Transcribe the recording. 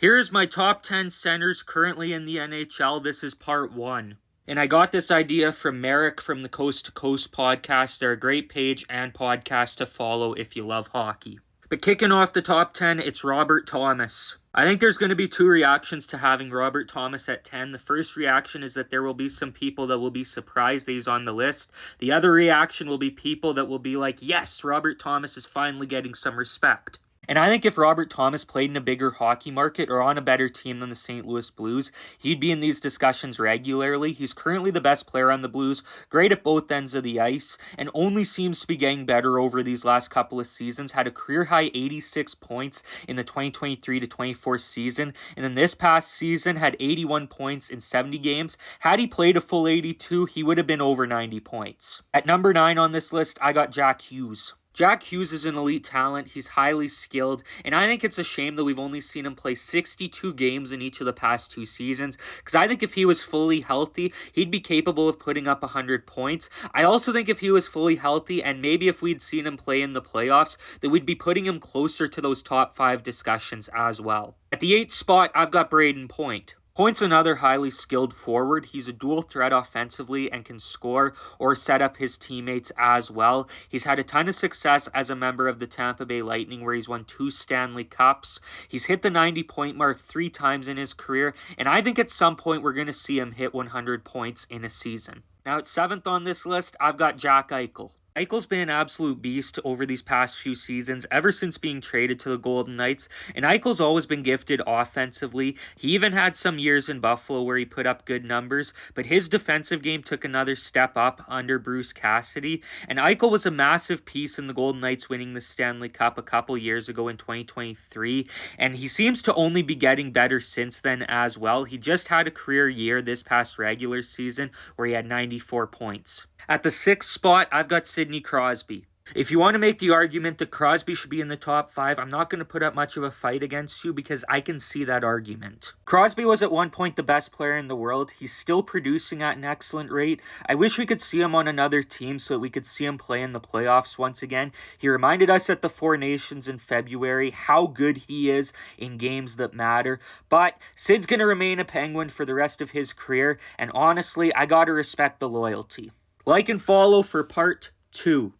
Here's my top 10 centers currently in the NHL. This is part 1. And I got this idea from Merrick from the Coast to Coast podcast. They're a great page and podcast to follow if you love hockey. But kicking off the top 10, it's Robert Thomas. I think there's going to be two reactions to having Robert Thomas at 10. The first reaction is that there will be some people that will be surprised that he's on the list. The other reaction will be people that will be like, yes, Robert Thomas is finally getting some respect. And I think if Robert Thomas played in a bigger hockey market or on a better team than the St. Louis Blues, he'd be in these discussions regularly. He's currently the best player on the Blues, great at both ends of the ice, and only seems to be getting better over these last couple of seasons. Had a career-high 86 points in the 2023-24 season, and then this past season had 81 points in 70 games. Had he played a full 82, he would have been over 90 points. At number 9 on this list, I got Jack Hughes. Jack Hughes is an elite talent. He's highly skilled, and I think it's a shame that we've only seen him play 62 games in each of the past 2 seasons, because I think if he was fully healthy, he'd be capable of putting up 100 points. I also think if he was fully healthy, and maybe if we'd seen him play in the playoffs, that we'd be putting him closer to those top 5 discussions as well. At the 8th spot, I've got Braden Point. Point's another highly skilled forward. He's a dual threat offensively and can score or set up his teammates as well. He's had a ton of success as a member of the Tampa Bay Lightning, where he's won 2 Stanley Cups. He's hit the 90-point mark 3 times in his career, and I think at some point we're going to see him hit 100 points in a season. Now at 7th on this list, I've got Jack Eichel. Eichel's been an absolute beast over these past few seasons, ever since being traded to the Golden Knights, and Eichel's always been gifted offensively. He even had some years in Buffalo where he put up good numbers, but his defensive game took another step up under Bruce Cassidy, and Eichel was a massive piece in the Golden Knights winning the Stanley Cup a couple years ago in 2023, and he seems to only be getting better since then as well. He just had a career year this past regular season where he had 94 points. At the 6th spot, I've got Sidney Crosby. If you want to make the argument that Crosby should be in the top 5, I'm not going to put up much of a fight against you because I can see that argument. Crosby was at one point the best player in the world. He's still producing at an excellent rate. I wish we could see him on another team so that we could see him play in the playoffs once again. He reminded us at the Four Nations in February how good he is in games that matter. But Sid's going to remain a Penguin for the rest of his career, and honestly, I got to respect the loyalty. Like and follow for part 2.